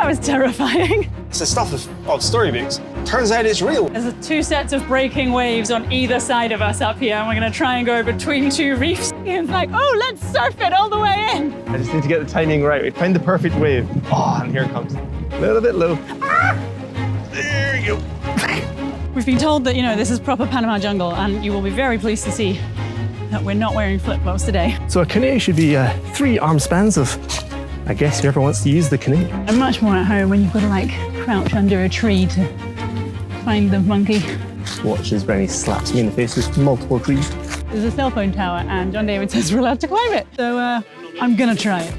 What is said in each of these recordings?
that was terrifying. It's the stuff of storybooks. Turns out it's real. There's 2 sets of breaking waves on either side of us up here, and we're gonna try and go between 2 reefs. It's like, oh, let's surf it all the way in. I just need to get the timing right. We find the perfect wave. Oh, and here it comes. A little bit low. Ah! There you go. We've been told that, this is proper Panama jungle, and you will be very pleased to see that we're not wearing flip-flops today. So a canoe should be 3 arm spans of, I guess, whoever wants to use the canoe. I'm much more at home when you've got to crouch under a tree to find the monkey. Watch as Brenny slaps me in the face with multiple trees. There's a cell phone tower, and John David says we're allowed to climb it. So I'm gonna try it.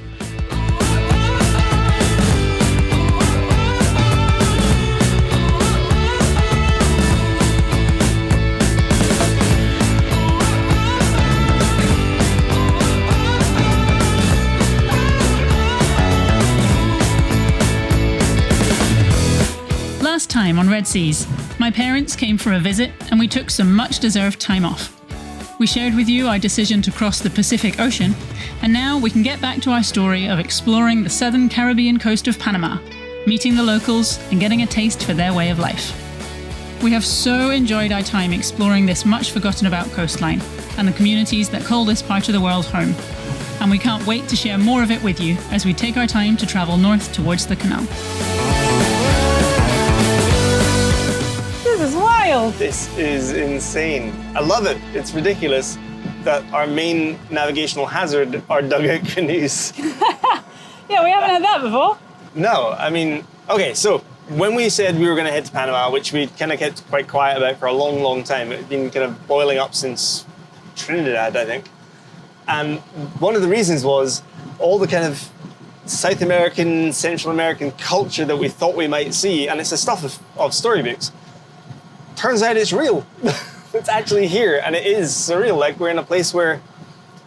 Last time on Red Seas, my parents came for a visit and we took some much-deserved time off. We shared with you our decision to cross the Pacific Ocean, and now we can get back to our story of exploring the southern Caribbean coast of Panama, meeting the locals and getting a taste for their way of life. We have so enjoyed our time exploring this much-forgotten-about coastline and the communities that call this part of the world home, and we can't wait to share more of it with you as we take our time to travel north towards the canal. This is wild. This is insane. I love it. It's ridiculous that our main navigational hazard are dugout canoes. Yeah, we haven't had that before. No, I mean, okay, so when we said we were going to head to Panama, which we kind of kept quite quiet about for a long, long time, it had been kind of boiling up since Trinidad, I think. And one of the reasons was all the kind of South American, Central American culture that we thought we might see, and it's the stuff of storybooks. Turns out it's real. It's actually here, and it is surreal. Like, we're in a place where,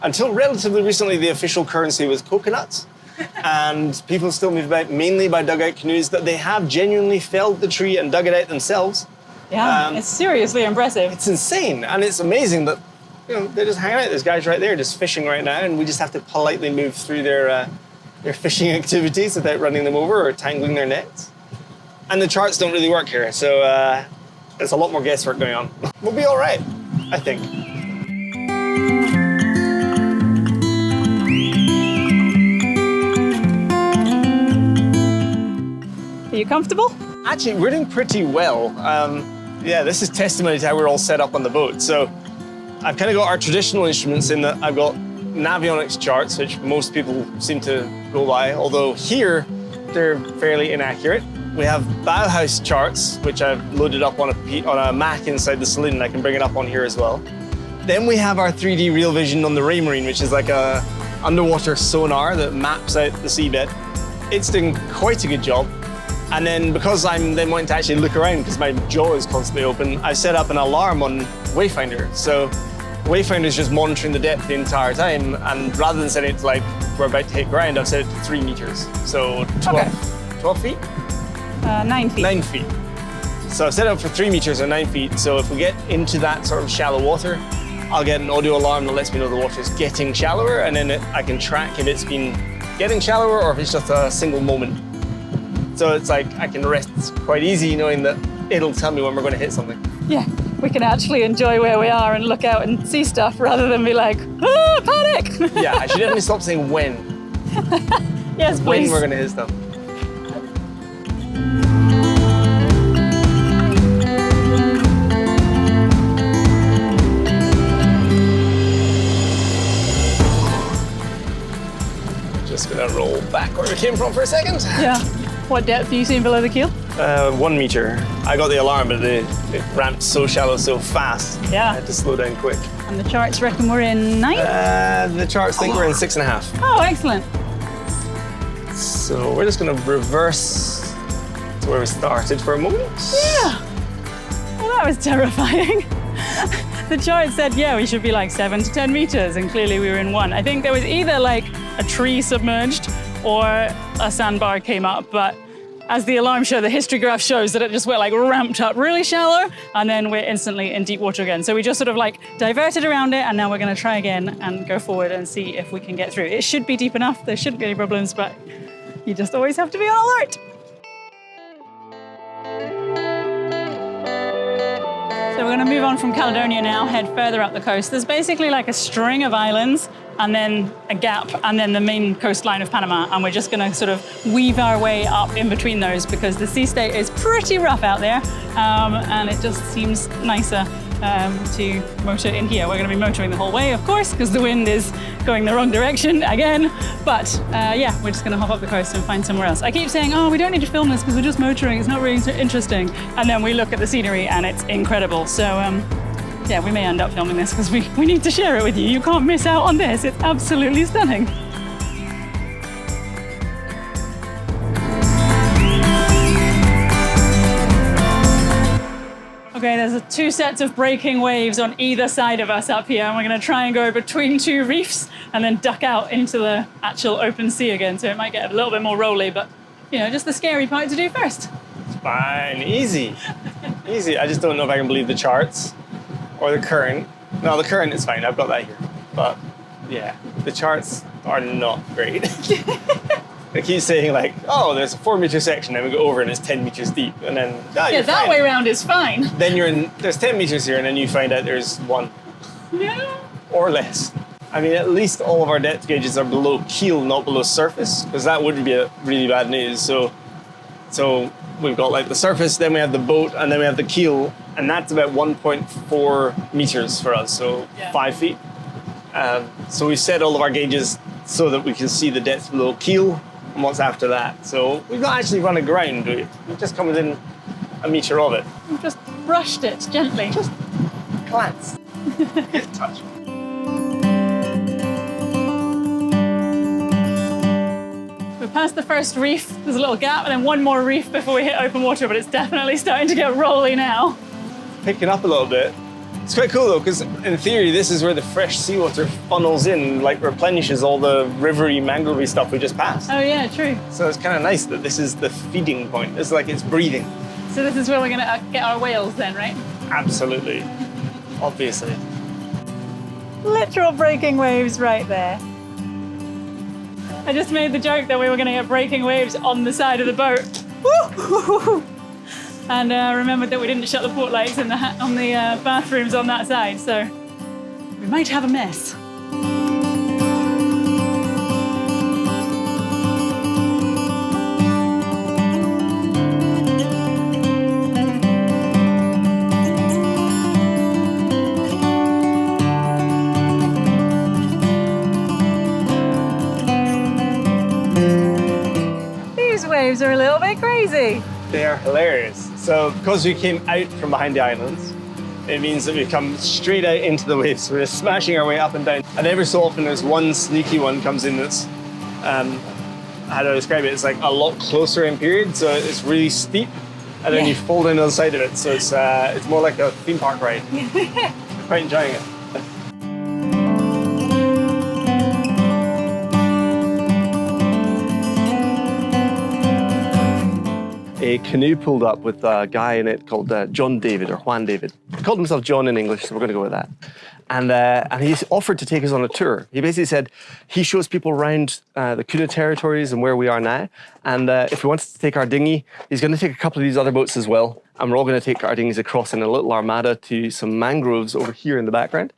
until relatively recently, the official currency was coconuts, and people still move about mainly by dugout canoes, that they have genuinely felled the tree and dug it out themselves. Yeah, it's seriously impressive. It's insane, and it's amazing that they're just hanging out. There's guys right there just fishing right now, and we just have to politely move through their fishing activities without running them over or tangling their nets. And the charts don't really work here, so there's a lot more guesswork going on. We'll be all right, I think. Are you comfortable? Actually, we're doing pretty well. Yeah, this is testimony to how we're all set up on the boat. So I've kind of got our traditional instruments in that I've got Navionics charts, which most people seem to go by, although here they're fairly inaccurate. We have Bauhaus charts, which I've loaded up on a Mac inside the saloon. I can bring it up on here as well. Then we have our 3D Real Vision on the Raymarine, which is like a underwater sonar that maps out the seabed. It's doing quite a good job. And then because I'm then wanting to actually look around because my jaw is constantly open, I've set up an alarm on Wayfinder. So Wayfinder is just monitoring the depth the entire time. And rather than setting it to like, we're about to hit ground, I've set it to 3 meters. So 12 feet? 9 feet. 9 feet. So I've set it up for 3 meters or 9 feet. So if we get into that sort of shallow water, I'll get an audio alarm that lets me know the water is getting shallower, and then I can track if it's been getting shallower or if it's just a single moment. So it's like I can rest quite easy knowing that it'll tell me when we're going to hit something. Yeah, we can actually enjoy where we are and look out and see stuff rather than be like, ah, panic! Yeah, I should definitely stop saying when. Yes, please. When we're going to hit stuff. Just gonna roll back where we came from for a second. Yeah. What depth are you seeing below the keel? 1 meter. I got the alarm, but it ramped so shallow so fast. Yeah. I had to slow down quick. And the charts reckon we're in 9? The charts think we're in 6.5. Oh, excellent. So we're just gonna reverse to where we started for a moment. Yeah. Well, that was terrifying. The chart said, yeah, we should be like 7 to 10 meters, and clearly we were in 1. I think there was either like a tree submerged or a sandbar came up, but as the alarm show, the history graph shows that it just went like ramped up really shallow, and then we're instantly in deep water again. So we just sort of like diverted around it, and now we're gonna try again and go forward and see if we can get through. It should be deep enough, there shouldn't be any problems, but you just always have to be on alert. So we're going to move on from Caledonia now, head further up the coast. There's basically like a string of islands and then a gap and then the main coastline of Panama. And we're just going to sort of weave our way up in between those because the sea state is pretty rough out there. And it just seems nicer to motor in here. We're going to be motoring the whole way, of course, because the wind is going the wrong direction again. But yeah, we're just going to hop up the coast and find somewhere else. I keep saying, oh, we don't need to film this because we're just motoring. It's not really interesting. And then we look at the scenery and it's incredible. So yeah, we may end up filming this because we need to share it with you. You can't miss out on this. It's absolutely stunning. Okay, there's two sets of breaking waves on either side of us up here, and we're going to try and go between two reefs and then duck out into the actual open sea again. So it might get a little bit more rolly, but you know, just the scary part to do first. It's fine, easy, easy. I just don't know if I can believe the charts or the current. No, the current is fine. I've got that here, but yeah, the charts are not great. They keep saying like, oh, there's a 4-meter section, and we go over and it's 10 meters deep, and then yeah, that way around is fine. Then there's 10 meters here, and then you find out there's 1. Yeah. Or less. I mean, at least all of our depth gauges are below keel, not below surface, because that would be a really bad news. So we've got like the surface, then we have the boat, and then we have the keel, and that's about 1.4 meters for us, so yeah. 5 feet. So we've set all of our gauges so that we can see the depth below keel and what's after that. So we've not actually run aground, we've just come within a meter of it. We've just brushed it gently. Just glance. Touch. We're past the first reef. There's a little gap and then one more reef before we hit open water, but it's definitely starting to get rolly now. Picking up a little bit. It's quite cool though, because in theory, this is where the fresh seawater funnels in, like replenishes all the rivery, mangrovey stuff we just passed. Oh yeah, true. So it's kind of nice that this is the feeding point. It's like it's breathing. So this is where we're gonna get our whales then, right? Absolutely. Obviously. Literal breaking waves right there. I just made the joke that we were gonna get breaking waves on the side of the boat. Woo! And remembered that we didn't shut the port lights on the bathrooms on that side, so we might have a mess. These waves are a little bit crazy. They are hilarious. So because we came out from behind the islands, it means that we come straight out into the waves. So we're just smashing our way up and down. And every so often there's one sneaky one comes in that's, how do I describe it? It's like a lot closer in period. So it's really steep. And then you fall down the other side of it. So it's more like a theme park ride. I'm quite enjoying it. A canoe pulled up with a guy in it called John David or Juan David. He called himself John in English, so we're going to go with that. And he offered to take us on a tour. He basically said he shows people around the Kuna territories and where we are now. And if we wanted to take our dinghy, he's going to take a couple of these other boats as well. And we're all going to take our dinghies across in a little armada to some mangroves over here in the background.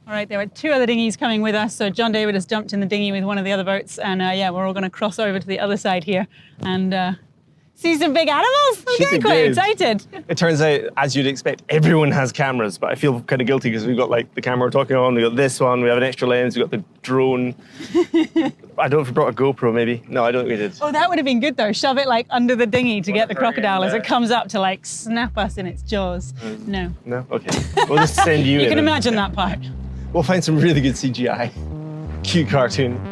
All right, there were 2 other dinghies coming with us. So John David has jumped in the dinghy with one of the other boats. And yeah, we're all going to cross over to the other side here. And see some big animals? I'm getting quite excited. It turns out, as you'd expect, everyone has cameras, but I feel kind of guilty because we've got like the camera we're talking on, we've got this one, we have an extra lens, we've got the drone. I don't know if we brought a GoPro maybe. No, I don't think we did. Oh, that would have been good though. Shove it like under the dinghy to get the crocodile as it comes up to like snap us in its jaws. No. No? Okay. We'll just send you in. You can imagine that part. We'll find some really good CGI. Cute cartoon.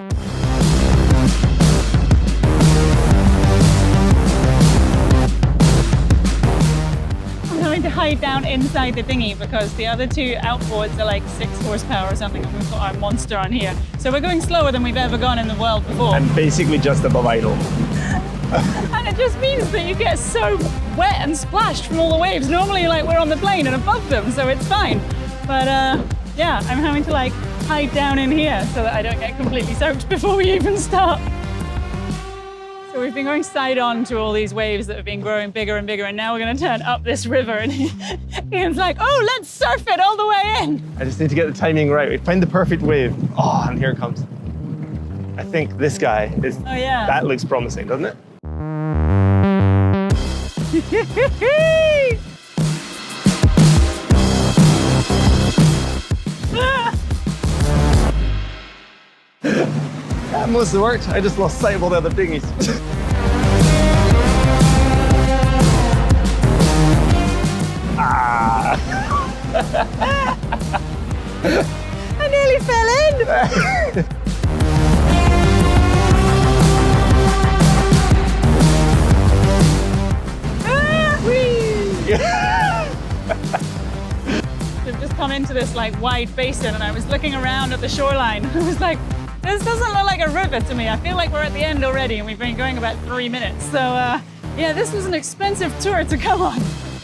To hide down inside the dinghy because the other 2 outboards are like 6 horsepower or something, and we've got our monster on here. So we're going slower than we've ever gone in the world before. And basically just above idle. And it just means that you get so wet and splashed from all the waves. Normally like we're on the plane and above them, so it's fine. But yeah, I'm having to like hide down in here so that I don't get completely soaked before we even start. So we've been going side on to all these waves that have been growing bigger and bigger, and now we're going to turn up this river, and Ian's like, oh, let's surf it all the way in. I just need to get the timing right. We find the perfect wave. Oh, and here it comes. I think this guy is, Oh, yeah. that looks promising, doesn't it? That must have worked. I just lost sight of all the other dinghies. Ah. I nearly fell in. We've just come into this like wide basin, and I was looking around at the shoreline. I was like, this doesn't look like a river to me. I feel like we're at the end already, and we've been going about 3 minutes. So yeah, this was an expensive tour to come on.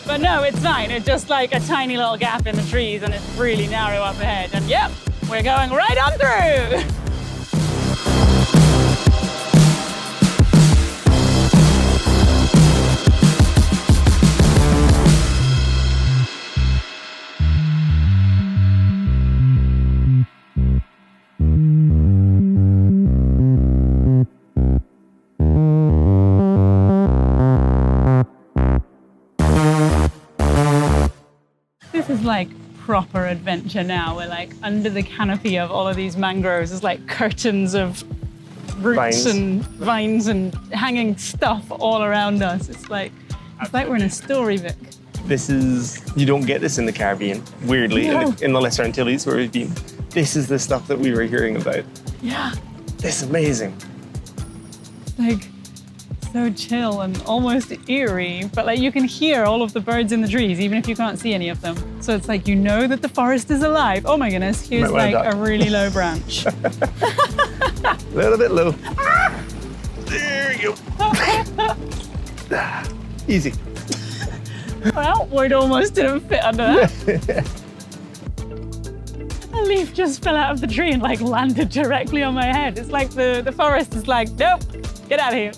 But no, it's fine. It's just like a tiny little gap in the trees, and it's really narrow up ahead. And yep, we're going right on through. This is like proper adventure now. We're like under the canopy of all of these mangroves. There's like curtains of roots and vines and hanging stuff all around us. It's like we're in a storybook. This is, you don't get this in the Caribbean, weirdly, No. in the Lesser Antilles where we've been. This is the stuff that we were hearing about. Yeah, It's amazing. like so chill and almost eerie, but like you can hear all of the birds in the trees, even if you can't see any of them. So it's like, you know that the forest is alive. Oh my goodness, here's Might like wanna a duck. really low branch. A little bit low. There you go. Easy. Well, it almost didn't fit under that. A leaf just fell out of the tree and like landed directly on my head. It's like the forest is like, nope, get out of here.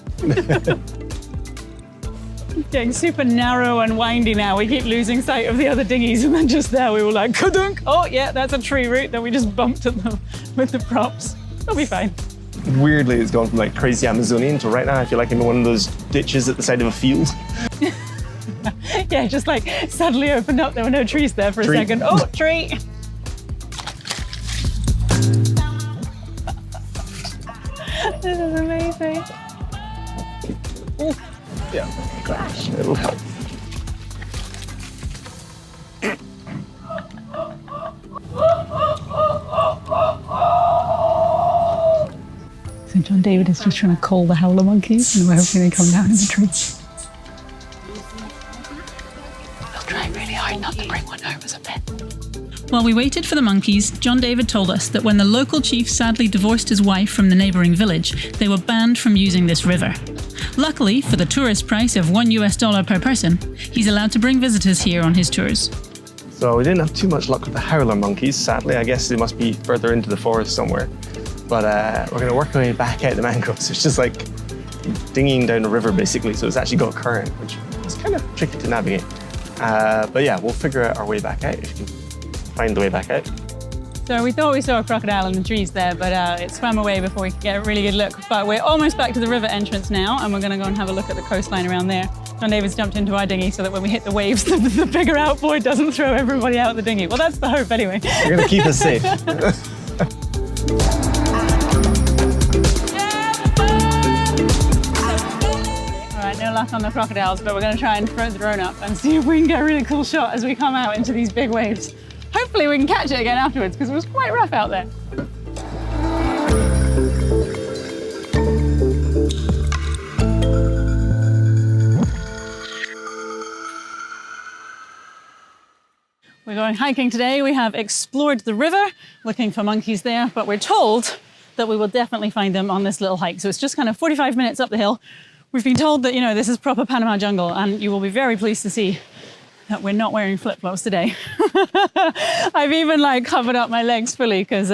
It's getting super narrow and windy now. We keep losing sight of the other dinghies, and then just there we were like, kadunk. Oh yeah, that's a tree root that we just bumped at them with the props. It'll be fine. Weirdly, it's gone from like crazy Amazonian to right now I feel like I'm in one of those ditches at the side of a field. Yeah, just like suddenly opened up. There were no trees there for a Tree. second. Oh, tree. This is amazing. Oh, Yeah. gosh. It'll help. So John David is just trying to call the howler monkeys, and we're hoping they come down in the trees. We'll try really hard not to bring one home as a pet. While we waited for the monkeys, John David told us that when the local chief sadly divorced his wife from the neighbouring village, they were banned from using this river. Luckily, for the tourist price of $1 per person, he's allowed to bring visitors here on his tours. So we didn't have too much luck with the howler monkeys, sadly. I guess they must be further into the forest somewhere. But we're going to work our way back out the mangroves. It's just like dinghying down a river, basically. So it's actually got a current, which is kind of tricky to navigate. But yeah, we'll figure out our way back out if we can find the way back out. So we thought we saw a crocodile in the trees there, but it swam away before we could get a really good look. But we're almost back to the river entrance now, and we're going to go and have a look at the coastline around there. John David's jumped into our dinghy so that when we hit the waves, the bigger outboard doesn't throw everybody out of the dinghy. Well, that's the hope anyway. You're going to keep us safe. All right, no luck on the crocodiles, but we're going to try and throw the drone up and see if we can get a really cool shot as we come out into these big waves. Hopefully we can catch it again afterwards, because it was quite rough out there. We're going hiking today. We have explored the river, looking for monkeys there, but we're told that we will definitely find them on this little hike. So it's just kind of 45 minutes up the hill. We've been told that, you know, this is proper Panama jungle, and you will be very pleased to see that we're not wearing flip-flops today. I've even like covered up my legs fully because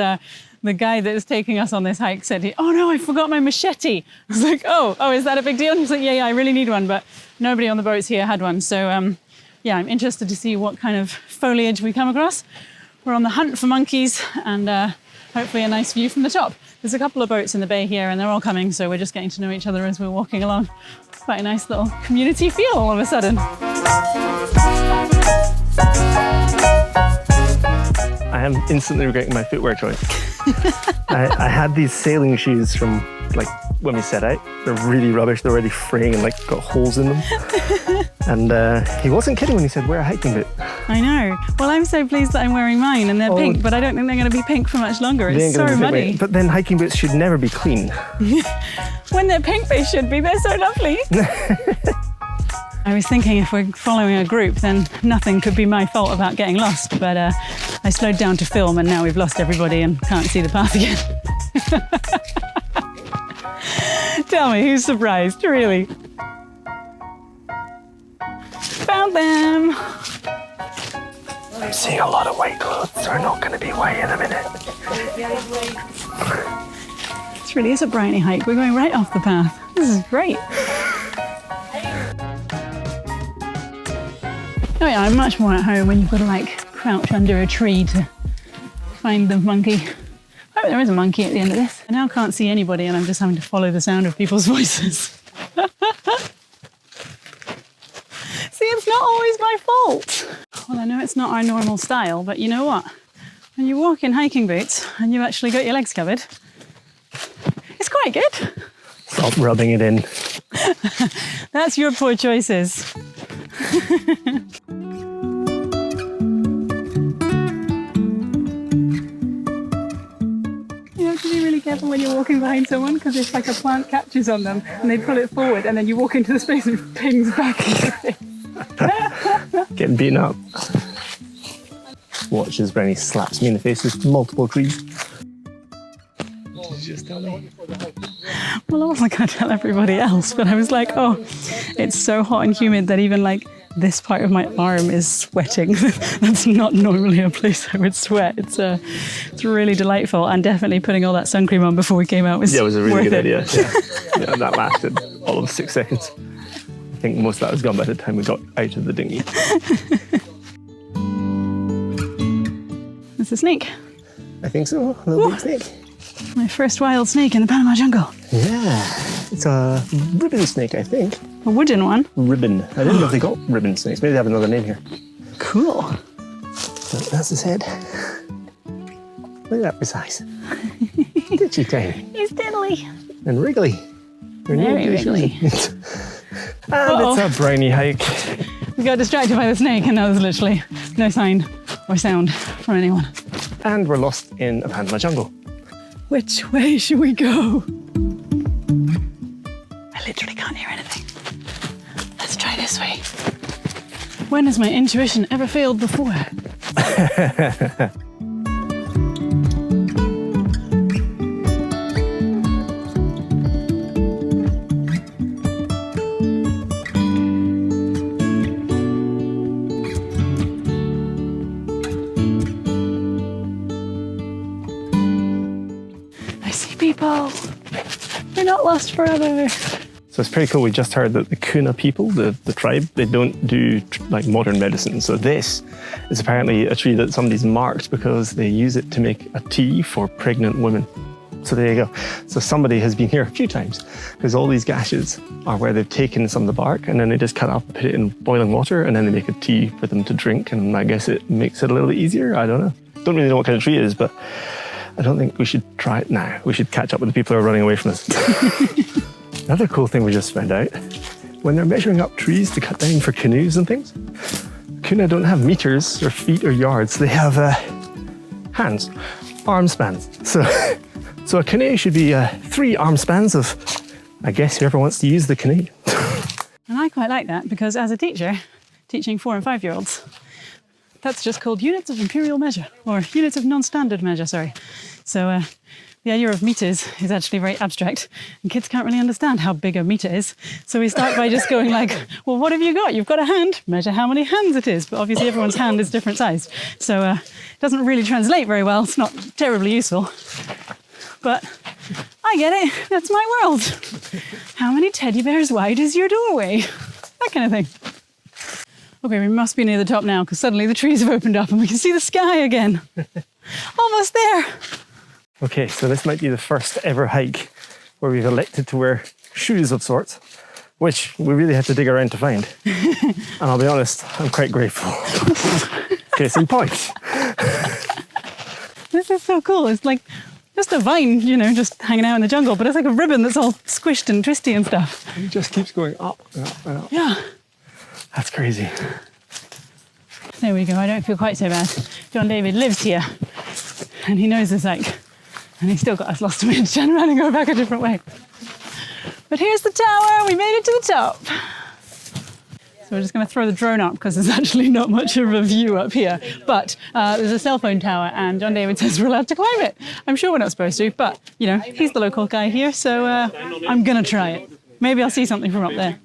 the guy that was taking us on this hike said, oh no, I forgot my machete. I was like, oh, is that a big deal? And he's like, yeah, I really need one, but nobody on the boats here had one. So yeah, I'm interested to see what kind of foliage we come across. We're on the hunt for monkeys and hopefully a nice view from the top. There's a couple of boats in the bay here and they're all coming, so we're just getting to know each other as we're walking along. It's quite a nice little community feel all of a sudden. I am instantly regretting my footwear choice. I had these sailing shoes from like when we set out. They're really rubbish. They're already fraying and like got holes in them. And he wasn't kidding when he said wear a hiking boot. I know. Well, I'm so pleased that I'm wearing mine and they're pink, but I don't think they're going to be pink for much longer. It's so muddy. But then hiking boots should never be clean. When they're pink, they should be. They're so lovely. I was thinking if we're following a group, then nothing could be my fault about getting lost. But I slowed down to film and now we've lost everybody and can't see the path again. Tell me, who's surprised, really? Found them! I'm seeing a lot of white clothes. They're not going to be white in a minute. This really is a briny hike. We're going right off the path. This is great. Oh yeah, I'm much more at home when you've got to like crouch under a tree to find the monkey. Oh, there is a monkey at the end of this. I now can't see anybody and I'm just having to follow the sound of people's voices. See, it's not always my fault. Well, I know it's not our normal style, but you know what? When you walk in hiking boots and you've actually got your legs covered, it's quite good. Stop rubbing it in. That's your poor choices. You have to be really careful when you're walking behind someone because if like a plant catches on them and they pull it forward and then you walk into the space and it pings back into your face. Getting beaten up. Watch as Brenny slaps me in the face with multiple trees. Did you just tell me? Well, I wasn't going to tell everybody else, but I was like, oh, it's so hot and humid that even like this part of my arm is sweating. That's not normally a place I would sweat. It's really delightful, and definitely putting all that sun cream on before we came out was it was a really good idea. Yeah. Yeah, that lasted all of 6 seconds. I think most of that was gone by the time we got out of the dinghy. It's a snake. I think so, a little big snake. My first wild snake in the Panama jungle. Yeah, it's a ribbon snake, I think. A wooden one? Ribbon. I didn't know if they got ribbon snakes. Maybe they have another name here. Cool. So that's his head. Look at that precise. Did you tiny? He's diddly. And wriggly. Very wriggly. And it's a briny hike. We got distracted by the snake and now there's literally no sign or sound from anyone. And we're lost in a Panama jungle. Which way should we go? I literally can't hear anything. Let's try this way. When has my intuition ever failed before? People, we're not lost forever. So it's pretty cool. We just heard that the Kuna people, the tribe, they don't do like modern medicine. So this is apparently a tree that somebody's marked because they use it to make a tea for pregnant women. So there you go. So somebody has been here a few times because all these gashes are where they've taken some of the bark and then they just cut it up and put it in boiling water and then they make a tea for them to drink. And I guess it makes it a little easier. I don't know. Don't really know what kind of tree it is, but I don't think we should try it now. We should catch up with the people who are running away from us. Another cool thing we just found out, when they're measuring up trees to cut down for canoes and things, Kuna don't have meters or feet or yards. They have hands, arm spans. So a canoe should be 3 arm spans of, I guess, whoever wants to use the canoe. And I quite like that because as a teacher, teaching 4 and 5-year-olds, that's just called units of imperial measure, or units of non-standard measure, sorry. So the idea of meters is actually very abstract, and kids can't really understand how big a meter is. So we start by just going like, well, what have you got? You've got a hand, measure how many hands it is. But obviously everyone's hand is different size. So it doesn't really translate very well. It's not terribly useful. But I get it, that's my world. How many teddy bears wide is your doorway? That kind of thing. Okay, we must be near the top now because suddenly the trees have opened up and we can see the sky again. Almost there. Okay, so this might be the first ever hike where we've elected to wear shoes of sorts, which we really had to dig around to find. And I'll be honest, I'm quite grateful. Case in point. This is so cool. It's like just a vine, you know, just hanging out in the jungle, but it's like a ribbon that's all squished and twisty and stuff. It just keeps going up and up and up. Yeah. That's crazy. There we go. I don't feel quite so bad. John David lives here and he knows this hike. And he still got us lost a minute to turn around and go back a different way. But here's the tower. We made it to the top. So we're just going to throw the drone up because there's actually not much of a view up here. But there's a cell phone tower and John David says we're allowed to climb it. I'm sure we're not supposed to, but, you know, he's the local guy here, so I'm going to try it. Maybe I'll see something from up there.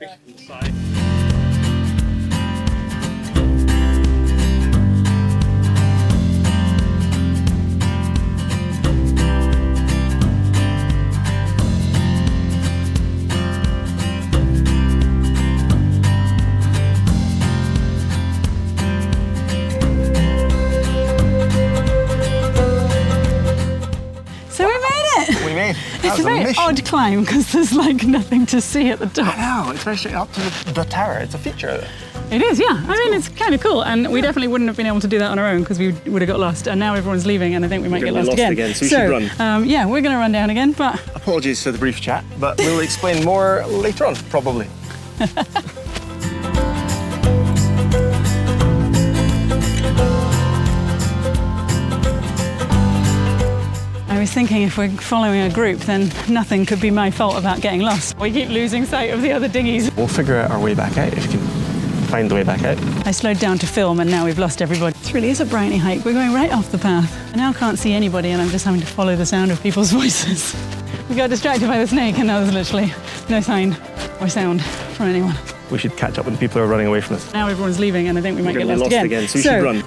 It's a very odd climb because there's like nothing to see at the top. I know, it's very straight up to the tower. It's a feature of it. It is, yeah. I mean, it's kind of cool. And we definitely wouldn't have been able to do that on our own because we would have got lost. And now everyone's leaving and I think we might get lost again. So we should run. Yeah, we're going to run down again, but... Apologies for the brief chat, but we'll explain more later on, probably. I was thinking if we're following a group, then nothing could be my fault about getting lost. We keep losing sight of the other dinghies. We'll figure out our way back out if you can find the way back out. I slowed down to film and now we've lost everybody. This really is a briny hike. We're going right off the path. I now can't see anybody and I'm just having to follow the sound of people's voices. We got distracted by the snake and now there's literally no sign or sound from anyone. We should catch up with the people who are running away from us. Now everyone's leaving and I think we might get lost again. So we should run.